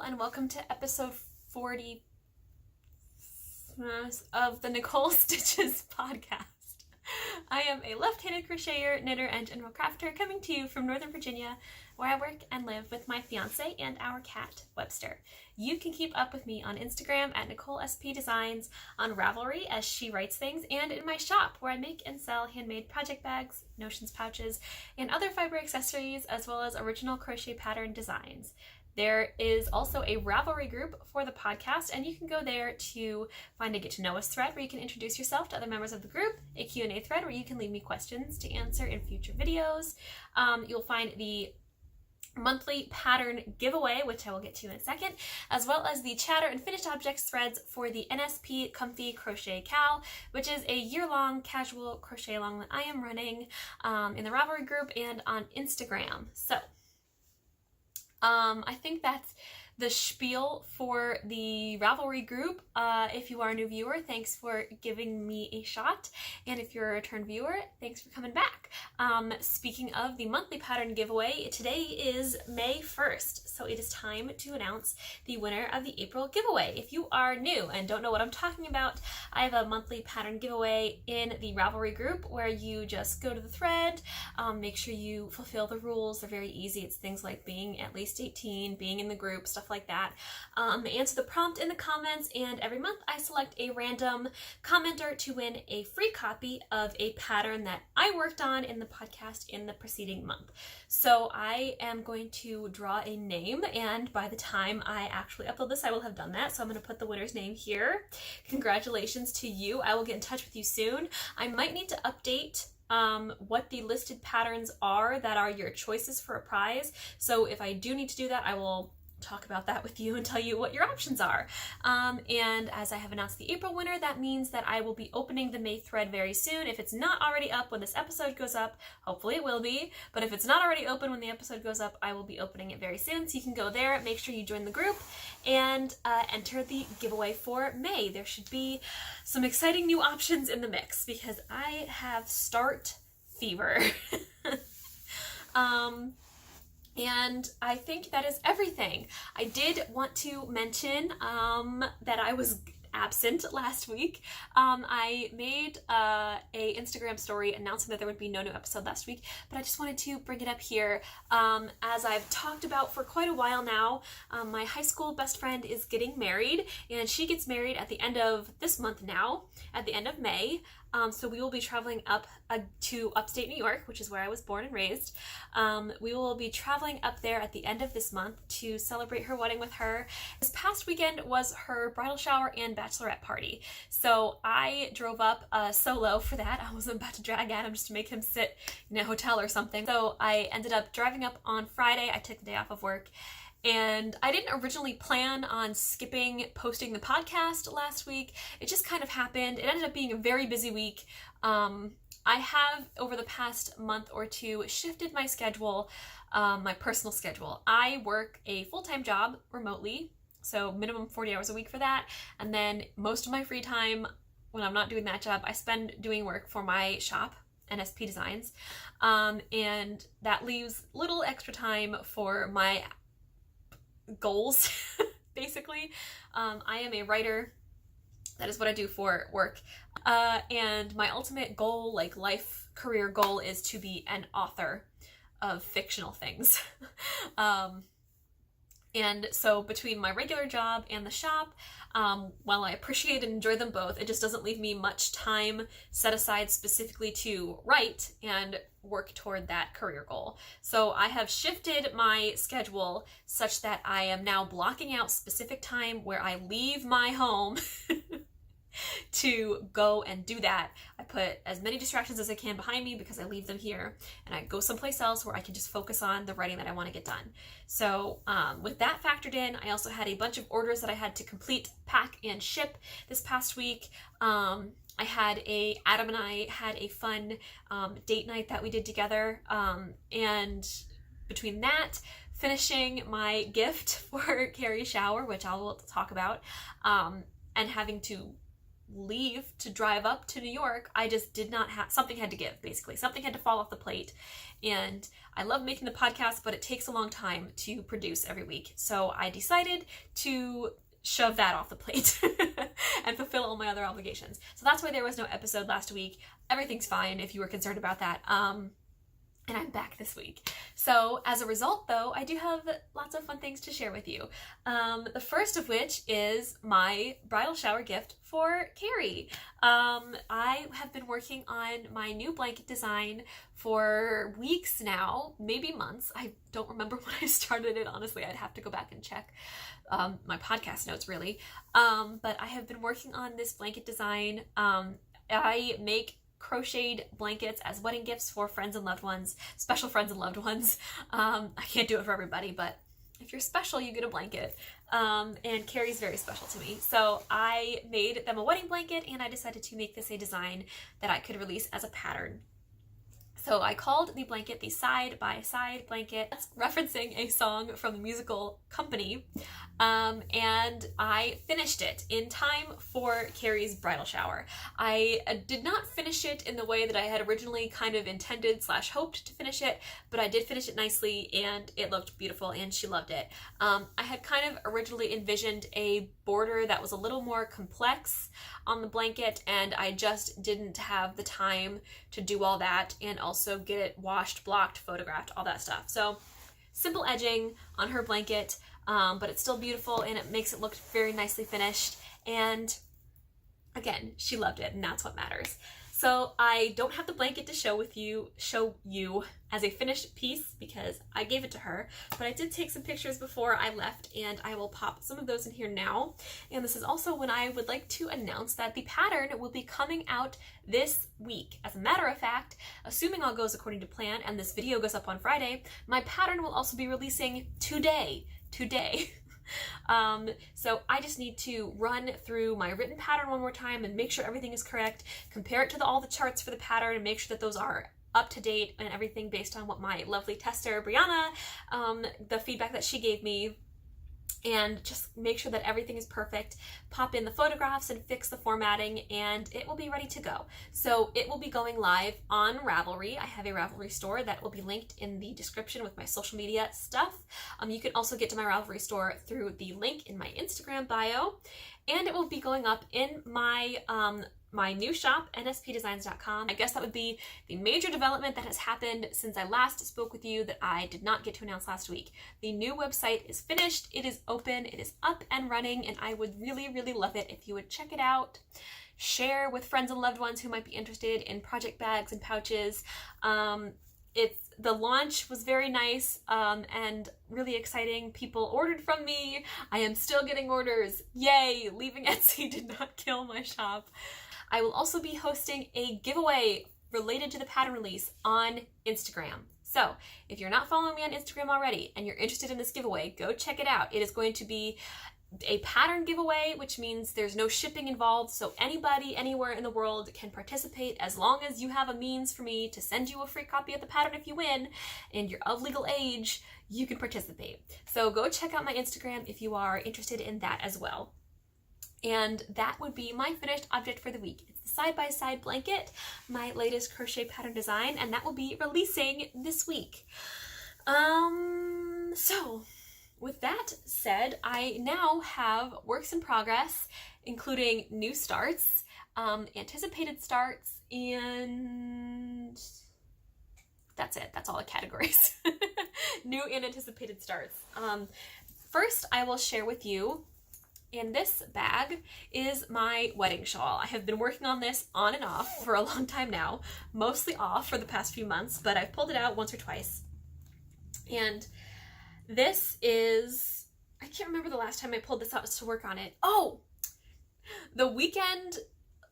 and welcome to episode 40 of the Nicole Stitches podcast. I am a left-handed crocheter, knitter, and general crafter coming to you from Northern Virginia, where I work and live with my fiance and our cat, Webster. You can keep up with me on Instagram at NicoleSPDesigns, on Ravelry as she writes things, and in my shop where I make and sell handmade project bags, notions pouches, and other fiber accessories, as well as original crochet pattern designs. There is also a Ravelry group for the podcast, and you can go there to find a Get to Know Us thread where you can introduce yourself to other members of the group, a Q&A thread where you can leave me questions to answer in future videos. You'll find the monthly pattern giveaway, which I will get to in a second, as well as the chatter and finished objects threads for the NSP Comfy Crochet Cal, which is a year-long casual crochet along that I am running in the Ravelry group and on Instagram. So I think that's the spiel for the Ravelry group. If you are a new viewer, thanks for giving me a shot. And if you're a return viewer, thanks for coming back. Speaking of the monthly pattern giveaway, today is May 1st, so it is time to announce the winner of the April giveaway. If you are new and don't know what I'm talking about, I have a monthly pattern giveaway in the Ravelry group where you just go to the thread, make sure you fulfill the rules. They're very easy. It's things like being at least 18, being in the group, stuff like that. Answer the prompt in the comments, and every month I select a random commenter to win a free copy of a pattern that I worked on in the podcast in the preceding month. So I am going to draw a name, and by the time I actually upload this, I will have done that. So I'm going to put the winner's name here. Congratulations to you. I will get in touch with you soon. I might need to update what the listed patterns are that are your choices for a prize. So if I do need to do that, I will talk about that with you and tell you what your options are. And as I have announced the April winner, that means that I will be opening the May thread very soon. If it's not already up when this episode goes up, hopefully it will be, but if it's not already open when the episode goes up, I will be opening it very soon. So you can go there, make sure you join the group, and enter the giveaway for May. There should be some exciting new options in the mix because I have start fever. And I think that is everything. I did want to mention that I was absent last week. I made a Instagram story announcing that there would be no new episode last week, but I just wanted to bring it up here. As I've talked about for quite a while now, my high school best friend is getting married, and she gets married at the end of this month now, at the end of May. So we will be traveling up to upstate New York, which is where I was born and raised. We will be traveling up there at the end of this month to celebrate her wedding with her. This past weekend was her bridal shower and bachelorette party. So I drove up solo for that. I wasn't about to drag Adam just to make him sit in a hotel or something. So I ended up driving up on Friday. I took the day off of work. And I didn't originally plan on skipping posting the podcast last week. It just kind of happened. It ended up being a very busy week. I have, over the past month or two, shifted my schedule, my personal schedule. I work a full-time job remotely, so minimum 40 hours a week for that. And then most of my free time, when I'm not doing that job, I spend doing work for my shop, NSP Designs. And that leaves little extra time for my goals, basically. I am a writer. That is what I do for work. And my ultimate goal, like life career goal, is to be an author of fictional things. And so between my regular job and the shop, while I appreciate and enjoy them both, it just doesn't leave me much time set aside specifically to write and work toward that career goal. So I have shifted my schedule such that I am now blocking out specific time where I leave my home to go and do that. I put as many distractions as I can behind me because I leave them here, and I go someplace else where I can just focus on the writing that I want to get done. So with that factored in, I also had a bunch of orders that I had to complete, pack, and ship this past week. Adam and I had a fun date night that we did together, and between that, finishing my gift for Carrie's shower, which I will talk about, and having to leave to drive up to New York, I just did not have, something had to give, basically. Something had to fall off the plate. And I love making the podcast, but it takes a long time to produce every week. So I decided to shove that off the plate and fulfill all my other obligations. So that's why there was no episode last week. Everything's fine if you were concerned about that. And I'm back this week. So as a result, though, I do have lots of fun things to share with you. The first of which is my bridal shower gift for Carrie. I have been working on my new blanket design for weeks now, maybe months. I don't remember when I started it, honestly. I'd have to go back and check my podcast notes, really. But I have been working on this blanket design. I make crocheted blankets as wedding gifts for friends and loved ones, special friends and loved ones. I can't do it for everybody, but if you're special, you get a blanket. And Carrie's very special to me. So I made them a wedding blanket, and I decided to make this a design that I could release as a pattern. So I called the blanket the Side by Side blanket. That's referencing a song from the musical Company. And I finished it in time for Carrie's bridal shower. I did not finish it in the way that I had originally kind of intended / hoped to finish it, but I did finish it nicely, and it looked beautiful, and she loved it. I had kind of originally envisioned a border that was a little more complex on the blanket, and I just didn't have the time to do all that and also get it washed, blocked, photographed, all that stuff. So simple edging on her blanket, but it's still beautiful, and it makes it look very nicely finished. And again, she loved it, and that's what matters. So I don't have the blanket to show you as a finished piece because I gave it to her, but I did take some pictures before I left, and I will pop some of those in here now. And this is also when I would like to announce that the pattern will be coming out this week. As a matter of fact, assuming all goes according to plan and this video goes up on Friday, my pattern will also be releasing today. So I just need to run through my written pattern one more time and make sure everything is correct, compare it to all the charts for the pattern, and make sure that those are up to date and everything based on what my lovely tester, Brianna, the feedback that she gave me, and just make sure that everything is perfect, pop in the photographs and fix the formatting, and it will be ready to go. So it will be going live on Ravelry. I have a Ravelry store that will be linked in the description with my social media stuff. You can also get to my Ravelry store through the link in my Instagram bio, and it will be going up in my my new shop, nspdesigns.com. I guess that would be the major development that has happened since I last spoke with you that I did not get to announce last week. The new website is finished, it is open, it is up and running, and I would really, really love it if you would check it out. Share with friends and loved ones who might be interested in project bags and pouches. The launch was very nice and really exciting. People ordered from me. I am still getting orders. Yay! Leaving Etsy did not kill my shop. I will also be hosting a giveaway related to the pattern release on Instagram. So if you're not following me on Instagram already and you're interested in this giveaway, go check it out. It is going to be a pattern giveaway, which means there's no shipping involved, so anybody anywhere in the world can participate as long as you have a means for me to send you a free copy of the pattern if you win and you're of legal age, you can participate. So go check out my Instagram if you are interested in that as well. And that would be my finished object for the week. It's the side-by-side blanket, my latest crochet pattern design, and that will be releasing this week. So with that said, I now have works in progress, including new starts, anticipated starts, and that's it. That's all the categories. New and anticipated starts. First, I will share with you, in this bag is my wedding shawl. I have been working on this on and off for a long time now, mostly off for the past few months, but I've pulled it out once or twice. And this is, I can't remember the last time I pulled this out to work on it. Oh, the weekend,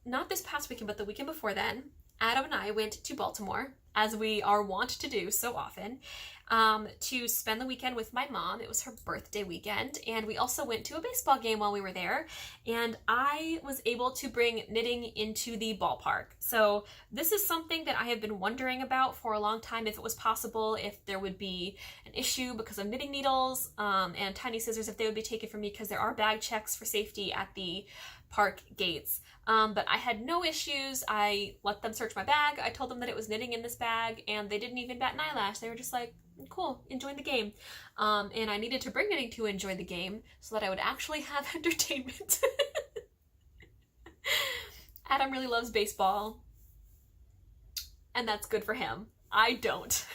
not this past weekend, but the weekend before then, Adam and I went to Baltimore, as we are wont to do so often, to spend the weekend with my mom. It was her birthday weekend, and we also went to a baseball game while we were there, and I was able to bring knitting into the ballpark. So this is something that I have been wondering about for a long time, if it was possible, if there would be an issue because of knitting needles and tiny scissors, if they would be taken from me, because there are bag checks for safety at the park gates. But I had no issues. I let them search my bag. I told them that it was knitting in this bag, and they didn't even bat an eyelash. They were just like, cool, enjoy the game. And I needed to bring knitting to enjoy the game so that I would actually have entertainment. Adam really loves baseball, and that's good for him. I don't.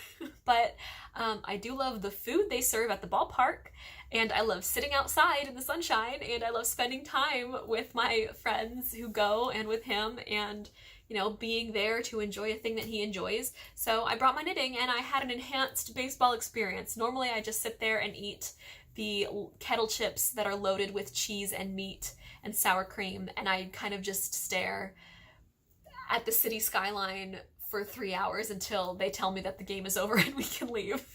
But I do love the food they serve at the ballpark, and I love sitting outside in the sunshine, and I love spending time with my friends who go and with him, and you know, being there to enjoy a thing that he enjoys. So I brought my knitting, and I had an enhanced baseball experience. Normally I just sit there and eat the kettle chips that are loaded with cheese and meat and sour cream, and I kind of just stare at the city skyline for 3 hours until they tell me that the game is over and we can leave.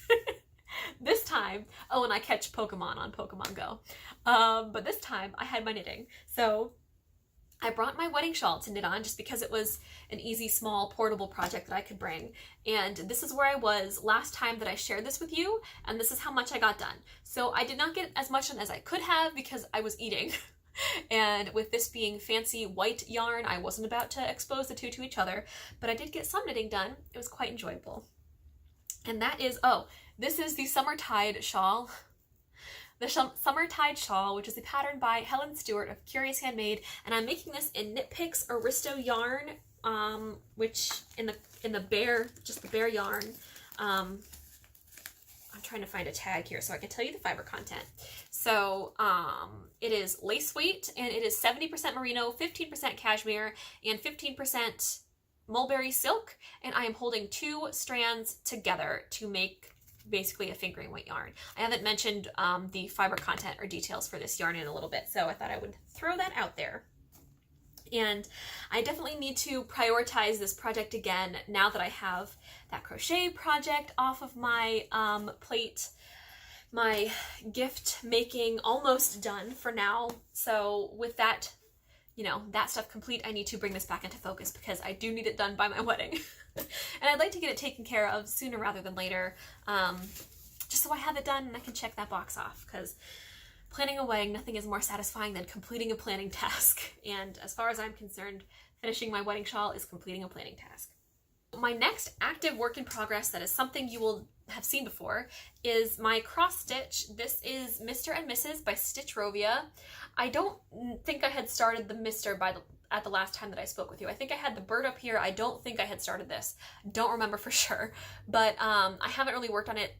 This time, oh, and I catch Pokemon on Pokemon Go. But this time I had my knitting. So I brought my wedding shawl to knit on just because it was an easy, small, portable project that I could bring. And this is where I was last time that I shared this with you, and this is how much I got done. So I did not get as much done as I could have because I was eating. And with this being fancy white yarn, I wasn't about to expose the two to each other, but I did get some knitting done. It was quite enjoyable. And that is, oh, this is the Summertide shawl. The Summertide shawl, which is a pattern by Helen Stewart of Curious Handmade, and I'm making this in KnitPicks Aristo yarn, which in the bare, just the bare yarn. I'm trying to find a tag here so I can tell you the fiber content. So it is lace weight, and it is 70% merino, 15% cashmere, and 15% mulberry silk, and I am holding 2 strands together to make basically a fingering weight yarn. I haven't mentioned the fiber content or details for this yarn in a little bit, so I thought I would throw that out there. And I definitely need to prioritize this project again now that I have that crochet project off of my plate, my gift making almost done for now. So with that, you know, that stuff complete, I need to bring this back into focus because I do need it done by my wedding. And I'd like to get it taken care of sooner rather than later, just so I have it done and I can check that box off, because planning a wedding, nothing is more satisfying than completing a planning task. And as far as I'm concerned, finishing my wedding shawl is completing a planning task. My next active work in progress that is something you will have seen before is my cross stitch. This is Mr. and Mrs. by Stitchrovia. I don't think I had started the Mr. at the last time that I spoke with you. I think I had the bird up here. I don't think I had started this. Don't remember for sure, but I haven't really worked on it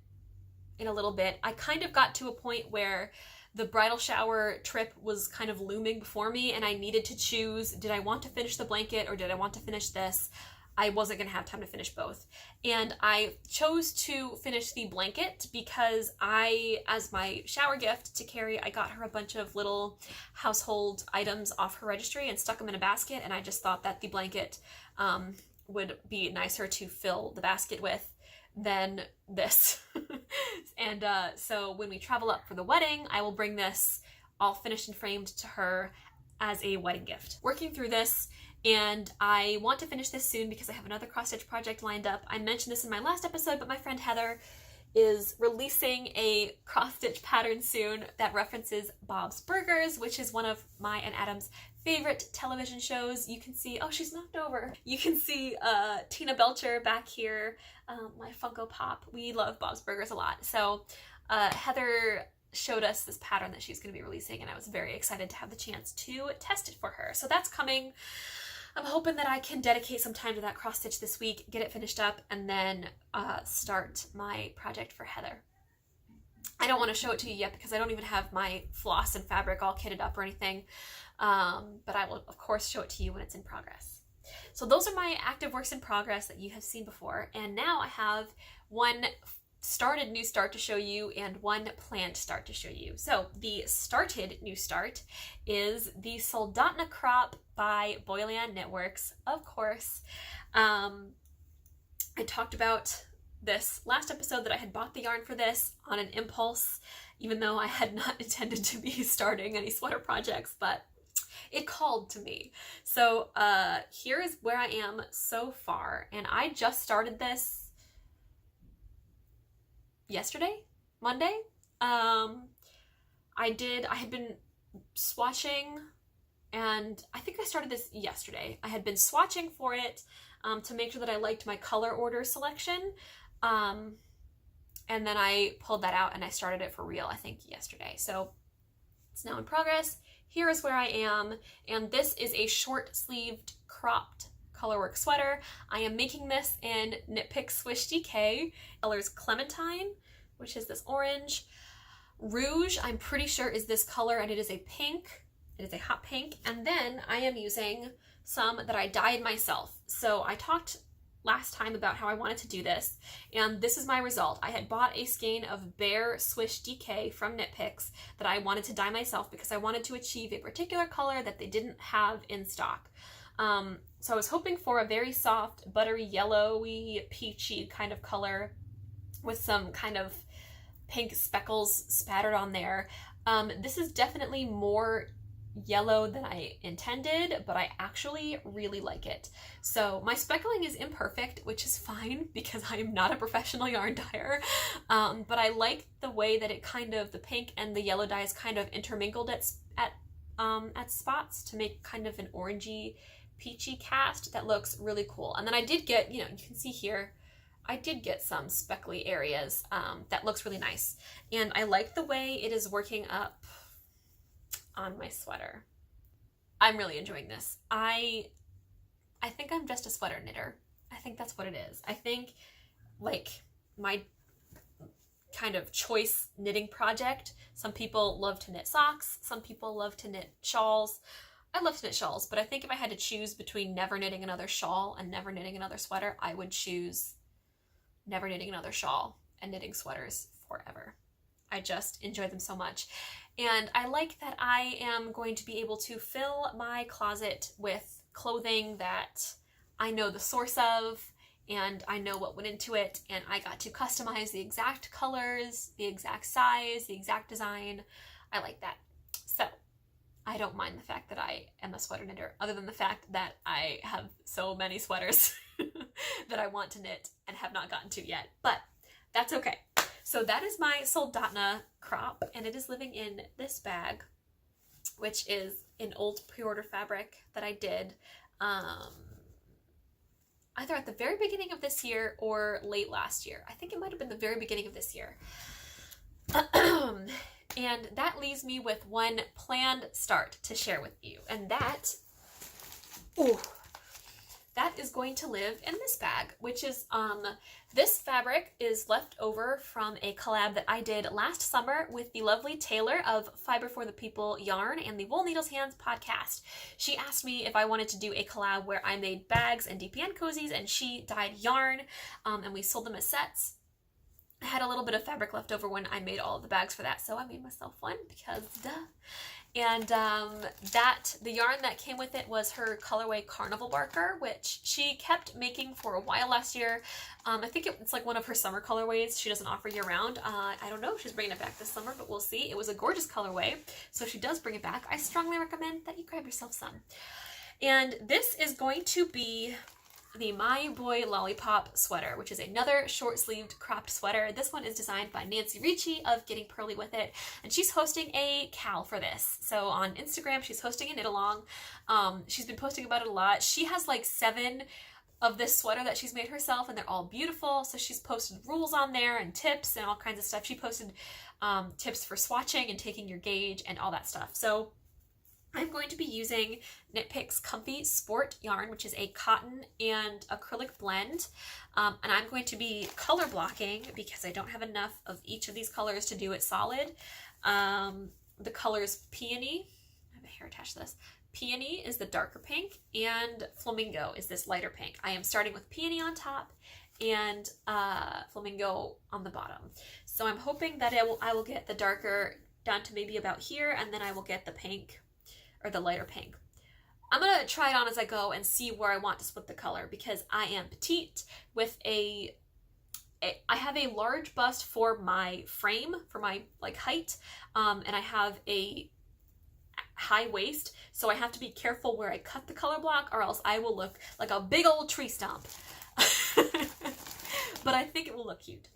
in a little bit. I kind of got to a point where the bridal shower trip was kind of looming before me, and I needed to choose, did I want to finish the blanket or did I want to finish this? I wasn't going to have time to finish both. And I chose to finish the blanket because as my shower gift to Carrie, I got her a bunch of little household items off her registry and stuck them in a basket, and I just thought that the blanket would be nicer to fill the basket with than this. And so when we travel up for the wedding, I will bring this all finished and framed to her as a wedding gift. Working through this, and I want to finish this soon because I have another cross-stitch project lined up. I mentioned this in my last episode, but my friend Heather is releasing a cross-stitch pattern soon that references Bob's Burgers, which is one of my and Adam's favorite television shows. You can see, oh, she's knocked over. You can see Tina Belcher back here, my Funko Pop. We love Bob's Burgers a lot. So Heather showed us this pattern that she's going to be releasing, and I was very excited to have the chance to test it for her. So that's coming. I'm hoping that I can dedicate some time to that cross stitch this week, get it finished up, and then start my project for Heather. I don't want to show it to you yet because I don't even have my floss and fabric all kitted up or anything, but I will of course show it to you when it's in progress. So those are my active works in progress that you have seen before, and now I have one started new start to show you and one planned start to show you. So the started new start is the Soldotna crop by Boyland Knitworks, of course. I talked about this last episode that I had bought the yarn for this on an impulse, even though I had not intended to be starting any sweater projects, but it called to me. So here is where I am so far, and I just started this yesterday, Monday. I had been swatching and I think I started this yesterday. I had been swatching for it to make sure that I liked my color order selection. And then I pulled that out and I started it for real, I think yesterday. So it's now in progress. Here is where I am. And this is a short sleeved cropped colorwork sweater. I am making this in KnitPicks Swish DK. Colors Clementine, which is this orange. Rouge, I'm pretty sure is this color, and it is a pink. It is a hot pink. And then I am using some that I dyed myself. So I talked last time about how I wanted to do this, and this is my result. I had bought a skein of Bare Swish DK from KnitPicks that I wanted to dye myself because I wanted to achieve a particular color that they didn't have in stock. So I was hoping for a very soft, buttery, yellowy, peachy kind of color with some kind of pink speckles spattered on there. This is definitely more yellow than I intended, but I actually really like it. So my speckling is imperfect, which is fine because I am not a professional yarn dyer, but I like the way that it kind of, the pink and the yellow dyes kind of intermingled at spots to make kind of an orangey, peachy cast that looks really cool. And then I did get, you can see here, I did get some speckly areas that looks really nice. And I like the way it is working up on my sweater. I'm really enjoying this. I think I'm just a sweater knitter. I think that's what it is. I think like my kind of choice knitting project. Some people love to knit socks. Some people love to knit shawls. I love to knit shawls, but I think if I had to choose between never knitting another shawl and never knitting another sweater, I would choose never knitting another shawl and knitting sweaters forever. I just enjoy them so much. And I like that I am going to be able to fill my closet with clothing that I know the source of and I know what went into it, and I got to customize the exact colors, the exact size, the exact design. I like that. So I don't mind the fact that I am a sweater knitter, other than the fact that I have so many sweaters that I want to knit and have not gotten to yet, but that's okay. So that is my Soldotna crop, and it is living in this bag, which is an old pre-order fabric that I did either at the very beginning of this year or late last year. I think it might have been the very beginning of this year. And that leaves me with one planned start to share with you, and that is going to live in this bag, which is, this fabric is left over from a collab that I did last summer with the lovely Taylor of Fiber for the People Yarn and the Wool Needles Hands podcast. She asked me if I wanted to do a collab where I made bags and DPN cozies, and she dyed yarn, and we sold them as sets. I had a little bit of fabric left over when I made all of the bags for that, so I made myself one because duh. And the yarn that came with it was her colorway Carnival Barker, which she kept making for a while last year. I think it's like one of her summer colorways she doesn't offer year round. I don't know if she's bringing it back this summer, but we'll see. It was a gorgeous colorway, so if she does bring it back, I strongly recommend that you grab yourself some. And this is going to be the My Boy Lollipop sweater, which is another short-sleeved cropped sweater. This one is designed by Nancy Ricci of Getting Pearly With It, and she's hosting a cal for this. So on Instagram, she's hosting a knit along. She's been posting about it a lot. She has like 7 of this sweater that she's made herself, and they're all beautiful. So she's posted rules on there and tips and all kinds of stuff. She posted tips for swatching and taking your gauge and all that stuff. So I'm going to be using KnitPicks Comfy Sport yarn, which is a cotton and acrylic blend. And I'm going to be color blocking because I don't have enough of each of these colors to do it solid. The colors Peony, I have a hair attached to this. Peony is the darker pink, and Flamingo is this lighter pink. I am starting with Peony on top and Flamingo on the bottom. So I'm hoping that I will get the darker down to maybe about here, and then I will get the pink or the lighter pink. I'm gonna try it on as I go and see where I want to split the color, because I am petite with I have a large bust for my frame, for my like height, and I have a high waist, so I have to be careful where I cut the color block, or else I will look like a big old tree stump. But I think it will look cute.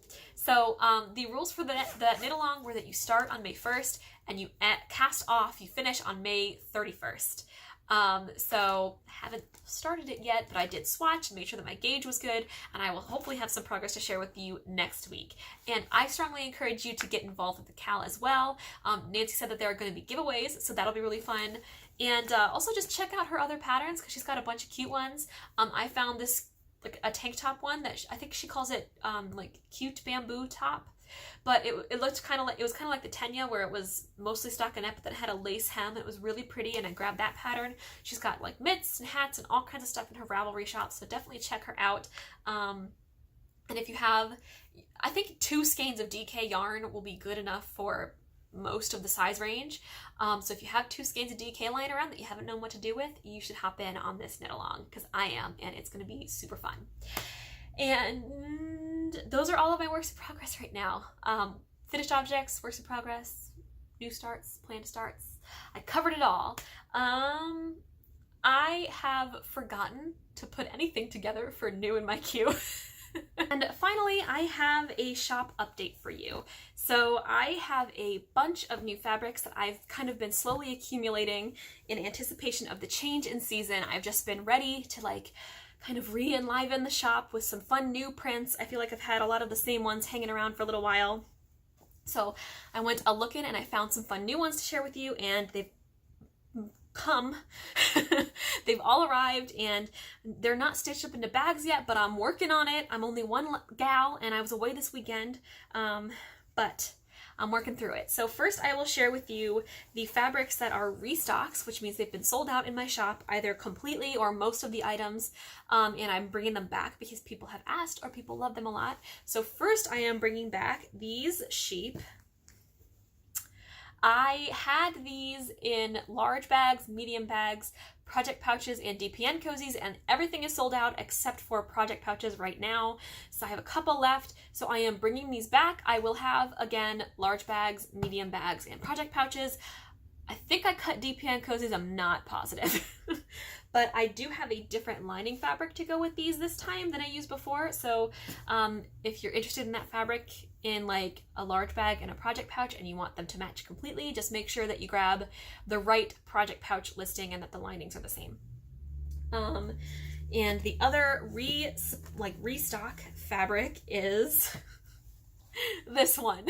So the rules for the knit along were that you start on May 1st and you cast off, you finish on May 31st. So I haven't started it yet, but I did swatch and made sure that my gauge was good, and I will hopefully have some progress to share with you next week. And I strongly encourage you to get involved with the Cal as well. Nancy said that there are going to be giveaways, so that'll be really fun. And also just check out her other patterns, because she's got a bunch of cute ones. I found this like a tank top one that I think she calls it like cute bamboo top. But it looked kind of like, it was kind of like the Tenya, where it was mostly stockinette, but then had a lace hem. It was really pretty, and I grabbed that pattern. She's got like mitts and hats and all kinds of stuff in her Ravelry shop, so definitely check her out. And if you have, I think 2 skeins of DK yarn will be good enough for most of the size range. So if you have 2 skeins of DK lying around that you haven't known what to do with, you should hop in on this knit along, because I am, and it's going to be super fun. And those are all of my works in progress right now. Finished objects, works in progress, new starts, planned starts. I covered it all. I have forgotten to put anything together for new in my queue. And finally, I have a shop update for you. So I have a bunch of new fabrics that I've kind of been slowly accumulating in anticipation of the change in season. I've just been ready to like kind of re-enliven the shop with some fun new prints. I feel like I've had a lot of the same ones hanging around for a little while. So I went a-looking and I found some fun new ones to share with you, and they've come. They've all arrived, and they're not stitched up into bags yet, but I'm working on it. I'm only one gal, and I was away this weekend, but I'm working through it. So first I will share with you the fabrics that are restocks, which means they've been sold out in my shop, either completely or most of the items, and I'm bringing them back because people have asked or people love them a lot. So first I am bringing back these sheep. I had these in large bags, medium bags, project pouches, and DPN cozies, and everything is sold out except for project pouches right now. So I have a couple left, so I am bringing these back. I will have, again, large bags, medium bags, and project pouches. I think I cut DPN cozies, I'm not positive. But I do have a different lining fabric to go with these this time than I used before. So if you're interested in that fabric in like a large bag and a project pouch and you want them to match completely, just make sure that you grab the right project pouch listing and that the linings are the same. And the other restock fabric is this one.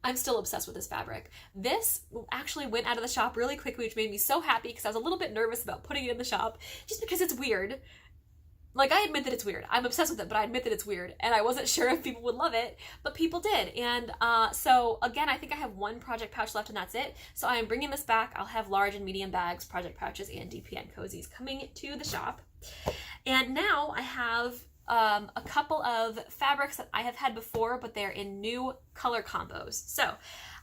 I'm still obsessed with this fabric. This actually went out of the shop really quickly, which made me so happy because I was a little bit nervous about putting it in the shop just because it's weird. Like, I admit that it's weird. I'm obsessed with it, but I admit that it's weird. And I wasn't sure if people would love it, but people did. And so, again, I think I have one project pouch left and that's it. So I am bringing this back. I'll have large and medium bags, project pouches, and DPN cozies coming to the shop. And now I have a couple of fabrics that I have had before, but they're in new color combos. So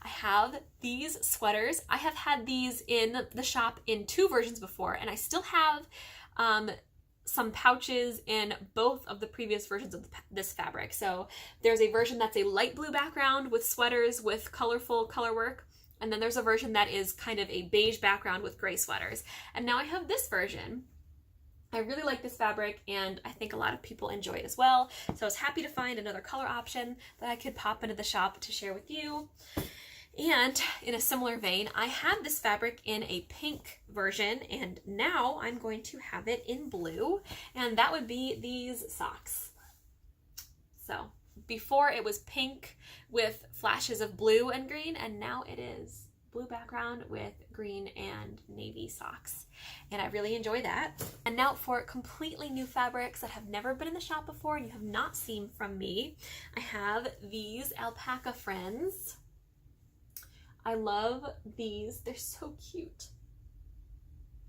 I have these sweaters. I have had these in the shop in 2 versions before, and I still have some pouches in both of the previous versions of this fabric. So there's a version that's a light blue background with sweaters with colorful color work, and then there's a version that is kind of a beige background with gray sweaters. And now I have this version. I really like this fabric, and I think a lot of people enjoy it as well. So I was happy to find another color option that I could pop into the shop to share with you. And in a similar vein, I had this fabric in a pink version, and now I'm going to have it in blue, and that would be these socks. So before it was pink with flashes of blue and green, and now it is blue background with green and navy socks, and I really enjoy that. And now for completely new fabrics that have never been in the shop before and you have not seen from me, I have these alpaca friends. I love these. They're so cute.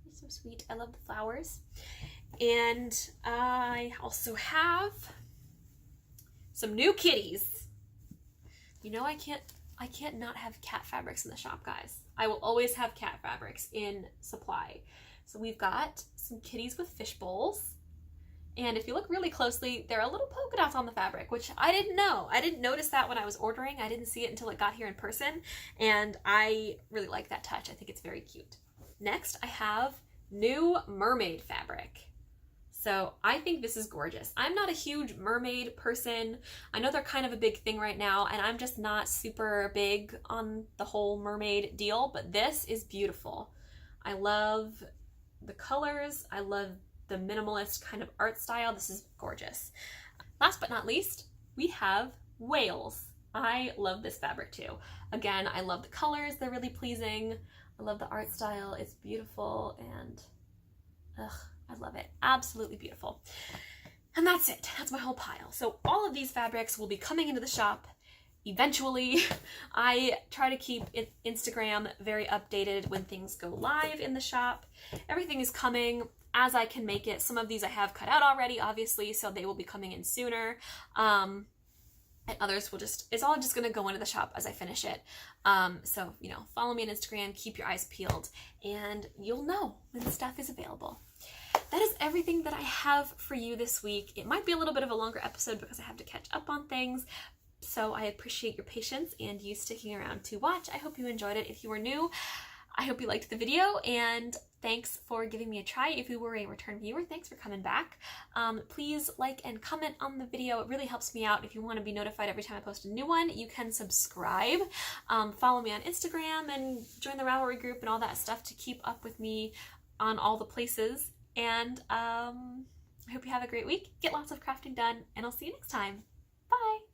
They're so sweet. I love the flowers. And I also have some new kitties. You know, I can't not have cat fabrics in the shop, guys. I will always have cat fabrics in supply. So we've got some kitties with fish bowls. And if you look really closely, there are little polka dots on the fabric, which I didn't know. I didn't notice that when I was ordering. I didn't see it until it got here in person. And I really like that touch. I think it's very cute. Next, I have new mermaid fabric. So I think this is gorgeous. I'm not a huge mermaid person. I know they're kind of a big thing right now, and I'm just not super big on the whole mermaid deal, but this is beautiful. I love the colors. I love the minimalist kind of art style. This is gorgeous. Last but not least, we have whales. I love this fabric too. Again, I love the colors. They're really pleasing. I love the art style. It's beautiful, and I love it. Absolutely beautiful. And that's it. That's my whole pile. So all of these fabrics will be coming into the shop eventually. I try to keep Instagram very updated when things go live in the shop. Everything is coming as I can make it. Some of these I have cut out already, obviously, so they will be coming in sooner. And others will it's all just gonna go into the shop as I finish it. So, you know, follow me on Instagram, keep your eyes peeled, and you'll know when the stuff is available. That is everything that I have for you this week. It might be a little bit of a longer episode because I have to catch up on things, so I appreciate your patience and you sticking around to watch. I hope you enjoyed it. If you were new, I hope you liked the video, and thanks for giving me a try. If you were a return viewer, thanks for coming back. Please like and comment on the video. It really helps me out. If you want to be notified every time I post a new one, you can subscribe. Follow me on Instagram and join the Ravelry group and all that stuff to keep up with me on all the places. And I hope you have a great week. Get lots of crafting done, and I'll see you next time. Bye!